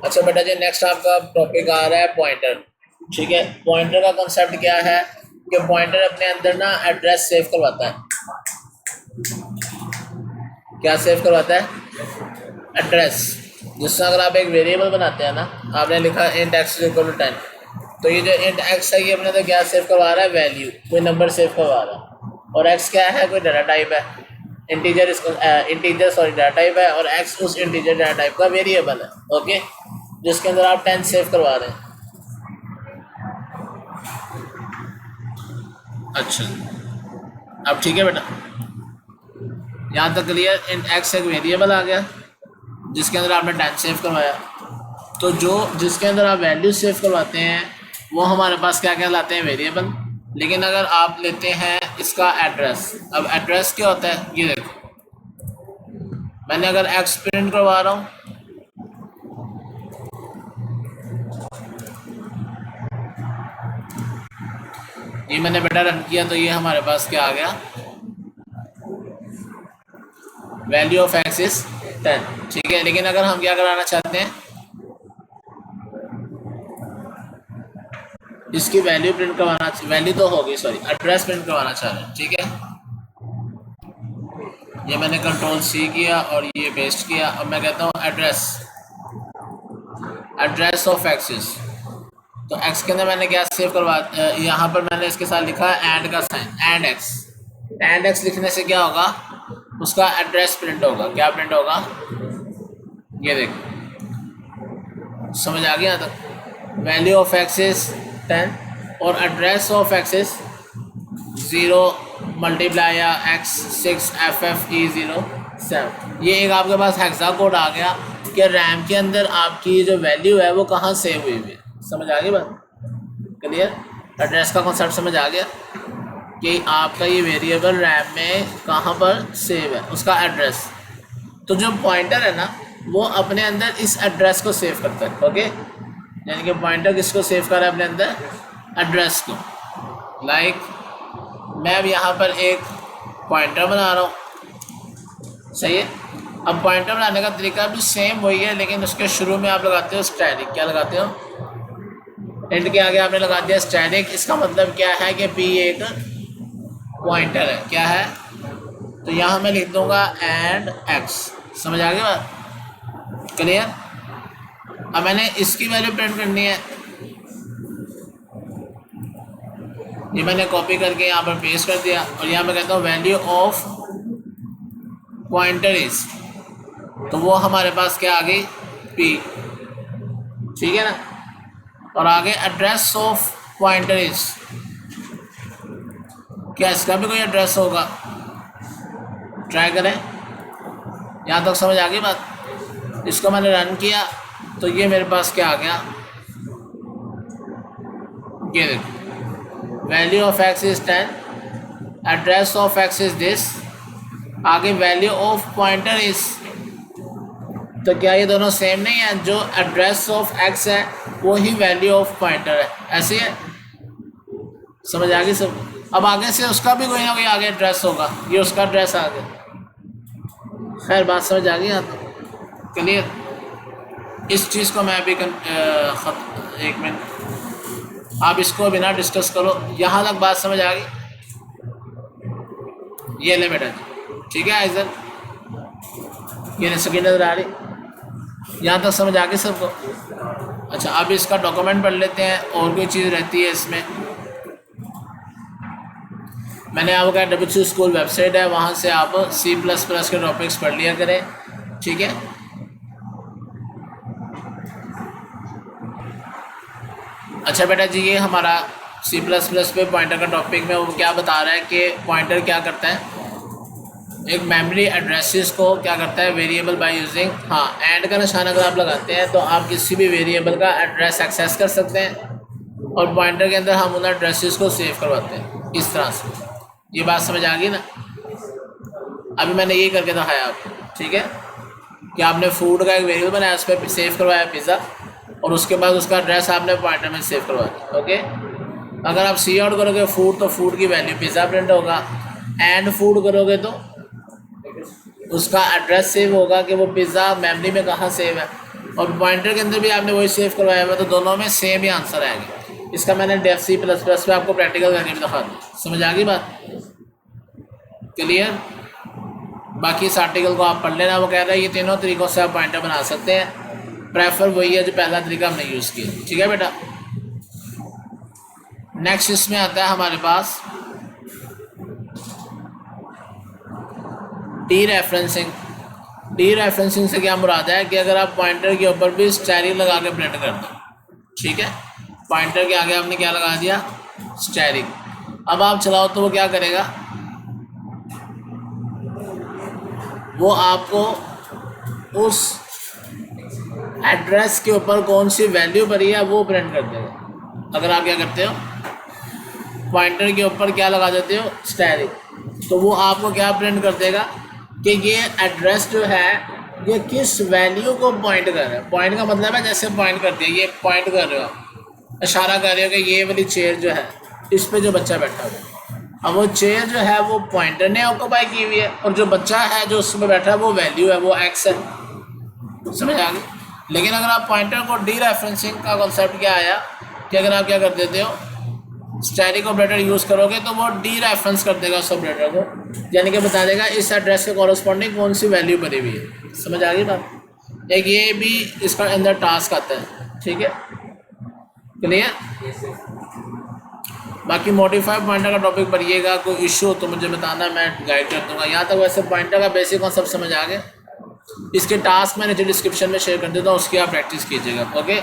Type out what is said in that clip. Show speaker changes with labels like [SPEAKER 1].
[SPEAKER 1] अच्छा बेटा जी, नेक्स्ट आपका टॉपिक आ रहा है पॉइंटर। ठीक है, पॉइंटर का कंसेप्ट क्या है कि पॉइंटर अपने अंदर ना एड्रेस सेव करवाता है। क्या सेव करवाता है? एड्रेस। जिससे अगर आप एक वेरिएबल बनाते हैं ना, आपने लिखा इंट एक्स इक्वल टू 10, तो ये जो इंट एक्स है ये अपने अंदर क्या सेव करवा रहा है? वैल्यू, कोई नंबर सेव करवा रहा है। और एक्स क्या है? कोई डाटा टाइप है, इंटीजर। इसको इंटीजर सॉरी डाटा टाइप है, और एक्स उस इंटीजर डाटा टाइप का वेरिएबल है। ओके, जिसके अंदर आप 10 सेव करवा रहे हैं। अच्छा, अब ठीक है बेटा, यहाँ तक क्लियर। इंट एक्स एक वेरिएबल आ गया जिसके अंदर आपने 10 सेव करवाया। तो जो जिसके अंदर आप वैल्यू सेव करवाते हैं वो हमारे पास क्या कहलाते हैं? वेरिएबल। लेकिन अगर आप लेते हैं इसका एड्रेस, अब एड्रेस क्या होता है? ये देखो, मैंने अगर एक्स प्रिंट करवा रहा हूँ, ये मैंने बेटा रन किया, तो ये हमारे पास क्या आ गया? Value of x is 10। ठीक है, लेकिन अगर हम क्या कराना चाहते हैं, इसकी वैल्यू प्रिंट करवाना, वैल्यू तो होगी सॉरी, एड्रेस प्रिंट करवाना चाह रहे हैं। ठीक है, ये मैंने कंट्रोल सी किया और ये पेस्ट किया। अब मैं कहता हूँ एड्रेस, एड्रेस ऑफ एक्सिस। तो एक्स के अंदर मैंने क्या सेव करवा, यहाँ पर मैंने इसके साथ लिखा है एंड का sign, and x. And x लिखने से क्या होगा? उसका एड्रेस प्रिंट होगा। क्या प्रिंट होगा? ये देखो, समझ आ गया? तक वैल्यू ऑफ एक्सिस 10 और एड्रेस ऑफ एक्सिस 0 मल्टीप्लाई या एक्स 6 FFE07। ये एक आपके पास हेक्सा कोड आ गया कि रैम के अंदर आपकी जो वैल्यू है वो कहाँ सेव हुई है। समझ आ गई बात? क्लियर? एड्रेस का कॉन्सेप्ट समझ आ गया कि आपका ये वेरिएबल रैम में कहाँ पर सेव है, उसका एड्रेस। तो जो पॉइंटर है ना, वो अपने अंदर इस एड्रेस को सेव करता है। ओके, यानी कि पॉइंटर किसको सेव कर रहा है? अपने अंदर एड्रेस को। लाइक मैं अब यहाँ पर एक पॉइंटर बना रहा हूँ, सही है। अब पॉइंटर बनाने का तरीका भी सेम वही है, लेकिन उसके शुरू में आप लगाते हो स्टैटिक। क्या लगाते हो? इंट के आगे आपने लगा दिया स्टैटिक। इसका मतलब क्या है कि पी एक पॉइंटर है। क्या है? तो यहाँ मैं लिख दूंगा एंड एक्स। समझ आ गया बात? क्लियर? अब मैंने इसकी वैल्यू प्रिंट करनी है, ये मैंने कॉपी करके यहाँ पर पेस्ट कर दिया, और यहाँ मैं कहता हूँ वैल्यू ऑफ पॉइंटर इज, तो वो हमारे पास क्या आ गई? पी। ठीक है ना? और आगे एड्रेस ऑफ पॉइंटर इज, क्या इसका भी कोई एड्रेस होगा? ट्राई करें। यहाँ तक समझ आ गई बात? इसको मैंने रन किया तो ये मेरे पास क्या आ गया? ये देखो, value of x is 10, address of x is this, आगे वैल्यू ऑफ पॉइंटर इज। तो क्या ये दोनों सेम नहीं है? जो एड्रेस ऑफ एक्स है वो ही वैल्यू ऑफ पॉइंटर है। ऐसे है? समझ आ गई सब? अब आगे से उसका भी कोई ना कोई आगे एड्रेस होगा, ये उसका एड्रेस आ गया। खैर, बात समझ आ गई आप? क्लियर? इस चीज़ को मैं अभी एक मिनट, आप इसको बिना डिस्कस करो। यहाँ तक बात समझ आ गई? ये ले बेटा जी, ठीक है आइजन, ये स्क्रीन नजर आ रही? यहाँ तक समझ आ गई सबको? अच्छा, अब इसका डॉक्यूमेंट पढ़ लेते हैं। और कोई चीज़ रहती है इसमें? मैंने आपको कहा W स्कूल वेबसाइट है, वहाँ से आप C++ के टॉपिक्स पढ़ लिया करें। ठीक है? अच्छा बेटा जी, ये हमारा C++ पे पॉइंटर का टॉपिक में वो क्या बता रहा है कि पॉइंटर क्या करता है? एक मेमोरी एड्रेसेस को क्या करता है? वेरिएबल बाय यूजिंग, हाँ, एंड का निशान अगर आप लगाते हैं तो आप किसी भी वेरिएबल का एड्रेस एक्सेस कर सकते हैं, और पॉइंटर के अंदर हम उन एड्रेसेस को सेव करवाते हैं इस तरह से। ये बात समझ आ गई ना? अभी मैंने ये करके दिखाया आपको। ठीक है, कि आपने फूड का एक वेरिएबल बनाया, उस पर सेव करवाया पिज़्ज़ा, और उसके बाद उसका एड्रेस आपने पॉइंटर में सेव करवा दिया। ओके, अगर आप सी आउट करोगे फूड, तो फूड की वैल्यू पिज़्ज़ा प्रिंट होगा। एंड फूड करोगे तो उसका एड्रेस सेव होगा कि वो पिज़्ज़ा मेमोरी में कहाँ सेव है। और पॉइंटर के अंदर भी आपने वही सेव करवाया हुआ, तो दोनों में सेम ही आंसर आएगा। इसका मैंने C++ पे आपको प्रैक्टिकल करके भी दिखा दूँ। समझ आ गई बात? क्लियर? बाकी इस आर्टिकल को आप पढ़ लेना। वो कह रहा है ये तीनों तरीक़ों से आप पॉइंटर बना सकते हैं, प्रेफर वही है जो पहला तरीका हमने यूज़ किया। ठीक है बेटा। नेक्स्ट इसमें आता है हमारे पास डी रेफरेंसिंग। डी रेफरेंसिंग से क्या मुराद है कि अगर आप पॉइंटर के ऊपर भी स्टेरिक लगा के प्रिंट कर दो, ठीक है, पॉइंटर के आगे आपने क्या लगा दिया, स्टेरिक। अब आप चलाओ तो वो क्या करेगा, वो आपको उस एड्रेस के ऊपर कौन सी वैल्यू भरी है वो प्रिंट कर देगा। अगर आप क्या करते हो, पॉइंटर के ऊपर क्या लगा देते हो, स्टेरिक, तो वो आपको क्या प्रिंट कर देगा कि ये एड्रेस जो है ये किस वैल्यू को पॉइंट कर रहा है। पॉइंट का मतलब है जैसे पॉइंट कर दिया, ये पॉइंट कर रहे हो, इशारा कर रहे हो कि ये वाली चेयर जो है इस पे जो बच्चा बैठा हुआ है। अब वो चेयर जो है वो पॉइंटर ने ऑक्यूपाई की हुई है, और जो बच्चा है जो उसमें बैठा है वो वैल्यू है, वो एक्स है। समझ आ गई? लेकिन अगर आप पॉइंटर को डी रेफरेंसिंग का कॉन्सेप्ट क्या आया कि अगर आप क्या कर देते हो, स्टैटिक ऑपरेटर यूज़ करोगे तो वो डी रेफरेंस कर देगा उस ऑपरेटर को, यानी कि बता देगा इस एड्रेस के कॉरस्पॉन्डिंग कौन सी वैल्यू भरी हुई है। समझ आ गई बात? एक ये भी इसका अंदर टास्क आता है। ठीक है, क्लियर? बाकी मॉडिफाई पॉइंटर का टॉपिक पढ़िएगा, कोई इशू हो तो मुझे बताना, मैं गाइड कर दूंगा। यहाँ तक वैसे पॉइंटर का बेसिक कॉन्सेप्ट समझ आ गया। इसके टास्क मैंने डिस्क्रिप्शन में शेयर कर देता हूँ, उसकी आप प्रैक्टिस कीजिएगा। ओके।